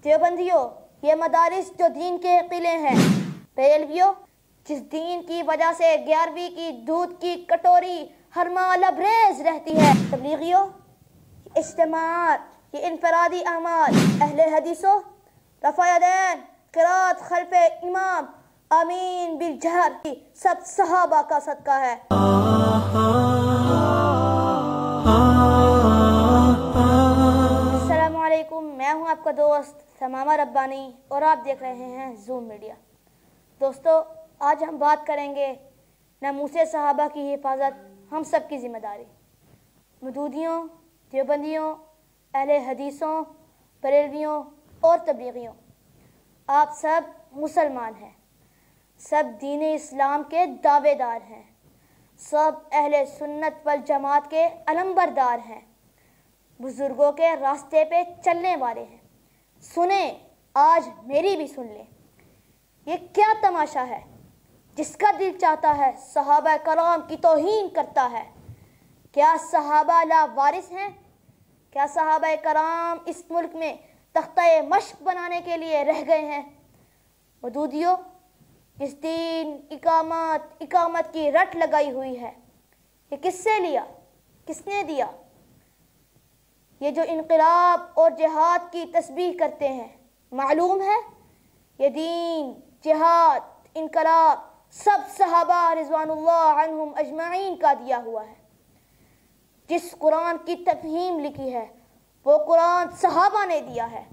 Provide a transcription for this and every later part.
دیوبندیوں، یہ مدارس جو دین کے قلعے ہیں، بریلویوں، جس دین کی وجہ سے 11ویں کی دودھ کی کٹوری ہر ماہ لبریز رہتی ہے، تبلیغیوں، یہ اجتماعات، یہ انفرادی اعمال، اہل حدیثوں، رفع یدین، قرات خلف امام، آمین بالجہر، سب صحابہ کا صدقہ ہے۔ السلام علیکم، میں ہوں آپ کا دوست ثمامہ ربانی اور آپ دیکھ رہے ہیں زوم میڈیا۔ دوستو، آج ہم بات کریں گے ناموس صحابہ کی حفاظت ہم سب کی ذمہ داری۔ مودودیوں، دیوبندیوں، اہل حدیثوں، بریلویوں اور تبلیغیوں، آپ سب مسلمان ہیں، سب دین اسلام کے دعوے دار ہیں، سب اہل سنت والجماعت کے علمبردار ہیں، بزرگوں کے راستے پہ چلنے والے ہیں۔ سنیں، آج میری بھی سن لیں۔ یہ کیا تماشا ہے جس کا دل چاہتا ہے صحابہ کرام کی توہین کرتا ہے؟ کیا صحابہ لا وارث ہیں؟ کیا صحابہ کرام اس ملک میں تختہ مشق بنانے کے لیے رہ گئے ہیں؟ مودودیوں، اس دین اقامت کی رٹ لگائی ہوئی ہے، یہ کس سے لیا؟ کس نے دیا؟ یہ جو انقلاب اور جہاد کی تسبیح کرتے ہیں، معلوم ہے یہ دین، جہاد، انقلاب سب صحابہ رضوان اللہ عنہم اجمعین کا دیا ہوا ہے۔ جس قرآن کی تفہیم لکھی ہے وہ قرآن صحابہ نے دیا ہے۔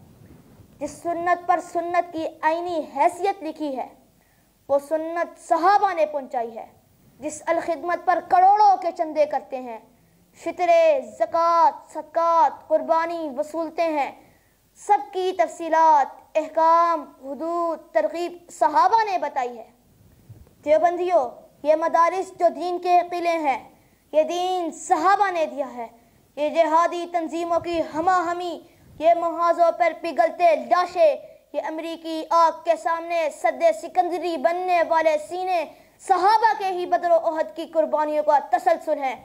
جس سنت پر سنت کی آئینی حیثیت لکھی ہے وہ سنت صحابہ نے پہنچائی ہے۔ جس الخدمت پر کروڑوں کے چندے کرتے ہیں، فطرے، زکوٰۃ، صدقات، قربانی وصولتے ہیں، سب کی تفصیلات، احکام، حدود، ترغیب صحابہ نے بتائی ہے۔ دیوبندیوں، یہ مدارس جو دین کے قلعے ہیں، یہ دین صحابہ نے دیا ہے۔ یہ جہادی تنظیموں کی ہمہ ہمی، یہ محاذوں پر پگھلتے لاشیں، یہ امریکی آگ کے سامنے سد سکندری بننے والے سینے صحابہ کے ہی بدر و احد کی قربانیوں کا تسلسل ہیں۔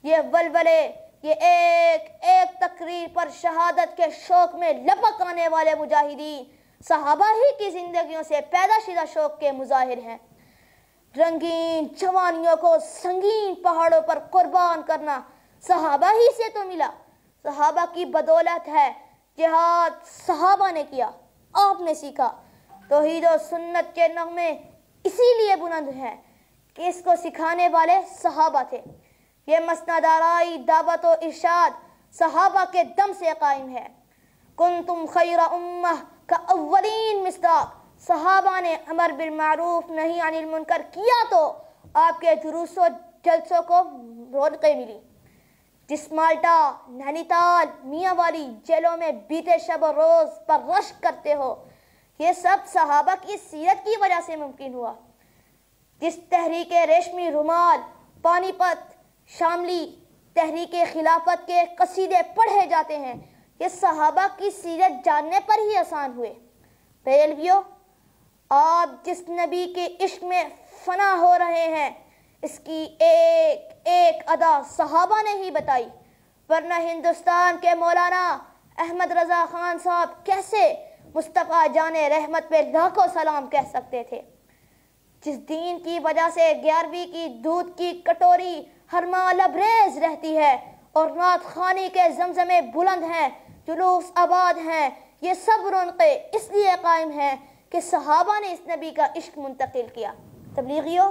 یہ ولولے، یہ ایک ایک تقریر پر شہادت کے شوق میں لپک آنے والے مجاہدین صحابہ ہی کی زندگیوں سے پیدا شدہ شوق کے مظاہر ہیں۔ رنگین جوانیوں کو سنگین پہاڑوں پر قربان کرنا صحابہ ہی سے تو ملا، صحابہ کی بدولت ہے۔ جہاد صحابہ نے کیا، آپ نے سیکھا۔ توحید و سنت کے نغمے اسی لیے بلند ہیں کہ اس کو سکھانے والے صحابہ تھے۔ یہ مسند آرائی، دعوت و ارشاد صحابہ کے دم سے قائم ہے۔ کنتم خیر امہ کا اولین مصداق، صحابہ نے امر بالمعروف نہی عن المنکر کیا تو آپ کے دروس و جلسوں کو رونقیں ملی۔ جس مالٹا، نینی تال، میاں والی جیلوں میں بیتے شب و روز پر رشک کرتے ہو، یہ سب صحابہ کی سیرت کی وجہ سے ممکن ہوا۔ جس تحریک ریشمی رومال، پانی پت، شاملی، تحریک خلافت کے قصیدے پڑھے جاتے ہیں، یہ صحابہ کی سیرت جاننے پر ہی آسان ہوئے۔ بریلویوں، آپ جس نبی کے عشق میں فنا ہو رہے ہیں، اس کی ایک ایک ادا صحابہ نے ہی بتائی، ورنہ ہندوستان کے مولانا احمد رضا خان صاحب کیسے مصطفیٰ جان رحمت پہ لاکھوں سلام کہہ سکتے تھے؟ جس دین کی وجہ سے 11ویں کی دودھ کی کٹوری ہر ماہ لبریز رہتی ہے اور نعت خوانی کے زمزمے بلند ہیں، جلوس آباد ہیں، یہ سب رونقیں اس لیے قائم ہیں کہ صحابہ نے اس نبی کا عشق منتقل کیا۔ تبلیغیوں،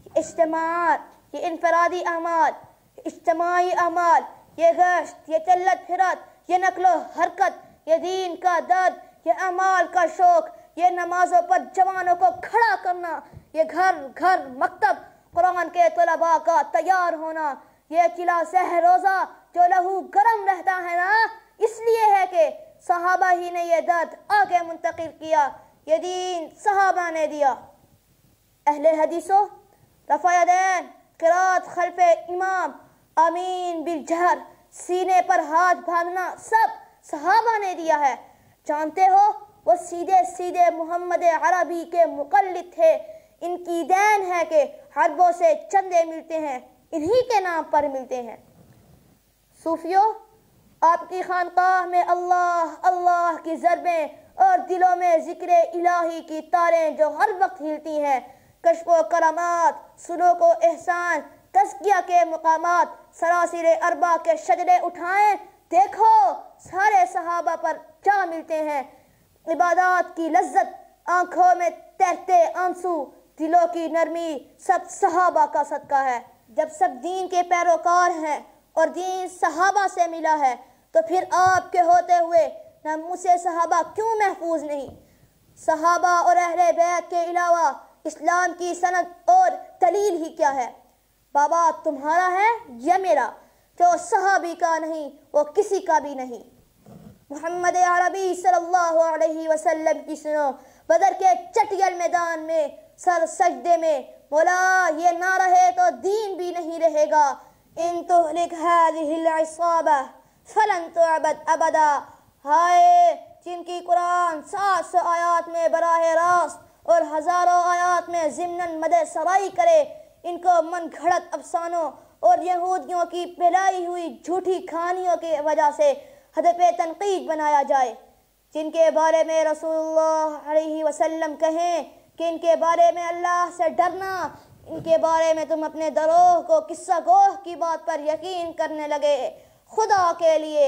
یہ اجتماعات، یہ انفرادی اعمال، یہ اجتماعی اعمال، یہ گشت، یہ چلت پھرت، یہ نقل و حرکت، یہ دین کا درد، یہ اعمال کا شوق، یہ نمازوں پر جوانوں کو کھڑا کرنا، یہ گھر گھر مکتب قرآن کے طلباء کا تیار ہونا، یہ قلعہ سحر روزہ جو لہو گرم رہتا ہے نا، اس لیے ہے کہ صحابہ ہی نے یہ درد آگے منتقل کیا، یہ دین صحابہ نے دیا۔ اہل حدیثوں، رفع یدین، قرات خلف امام، آمین بالجہر، سینے پر ہاتھ باندھنا سب صحابہ نے دیا ہے۔ جانتے ہو وہ سیدھے سیدھے محمد عربی کے مقلد تھے، ان کی دین ہے کہ حربوں سے چندے ملتے ہیں، انہی کے نام پر ملتے ہیں۔ صوفیوں، آپ کی خانقاہ میں اللہ اللہ کی ضربیں اور دلوں میں ذکر الہی کی تاریں جو ہر وقت ہلتی ہیں، کشف و کرامات، سلوک و احسان، تزکیہ کے مقامات، سراسر اربع کے شجرے اٹھائیں، دیکھو سارے صحابہ پر جا ملتے ہیں۔ عبادات کی لذت، آنکھوں میں تیرتے آنسو، دلوں کی نرمی، سب صحابہ کا صدقہ ہے۔ جب سب دین کے پیروکار ہیں اور دین صحابہ سے ملا ہے تو پھر آپ کے ہوتے ہوئے ناموس صحابہ کیوں محفوظ نہیں؟ صحابہ اور اہل بیت کے علاوہ اسلام کی سند اور دلیل ہی کیا ہے؟ بابا تمہارا ہے یا میرا؟ جو صحابی کا نہیں وہ کسی کا بھی نہیں۔ محمد عربی صلی اللہ علیہ وسلم کی سنو، بدر کے چٹیل میدان میں سر سجدے میں، مولا یہ نہ رہے تو دین بھی نہیں رہے گا۔ ان تہلک هذه العصابہ فلن تعبد ابدا۔ ہائے جن کی قرآن 700 آیات میں براہ راست اور ہزاروں آیات میں ضمناً مدح سرائی کرے، ان کو من گھڑت افسانوں اور یہودیوں کی پھیلائی ہوئی جھوٹی کہانیوں کی وجہ سے ہدف تنقید بنایا جائے۔ جن کے بارے میں رسول اللہ علیہ وسلم کہیں کہ ان کے بارے میں اللہ سے ڈرنا، ان کے بارے میں تم اپنے دروغ کو قصہ گوہ کی بات پر یقین کرنے لگے۔ خدا کے لیے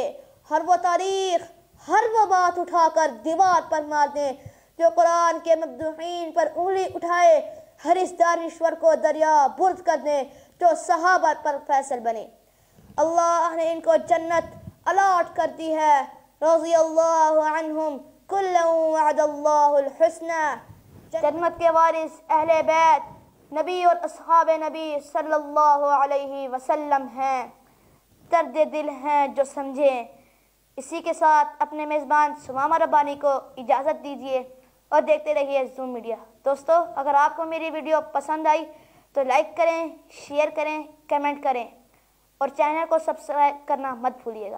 ہر وہ تاریخ، ہر وہ بات اٹھا کر دیوار پر مار دیں جو قرآن کے مبدوعین پر انگلی اٹھائے، ہر اس دانشور کو دریا برد کر دیں جو صحابہ پر فیصل بنے۔ اللہ نے ان کو جنت الاٹ کر دی ہے، رضی اللہ عنہم کلا وعد اللہ الحسنى۔ جنت کے وارث اہل بیت نبی اور اصحاب نبی صلی اللہ علیہ وسلم ہیں، درد دل ہیں جو سمجھیں۔ اسی کے ساتھ اپنے میزبان ثمامہ ربانی کو اجازت دیجیے اور دیکھتے رہیے زوم میڈیا۔ دوستو اگر آپ کو میری ویڈیو پسند آئی تو لائک کریں، شیئر کریں، کمنٹ کریں اور چینل کو سبسکرائب کرنا مت بھولیے گا۔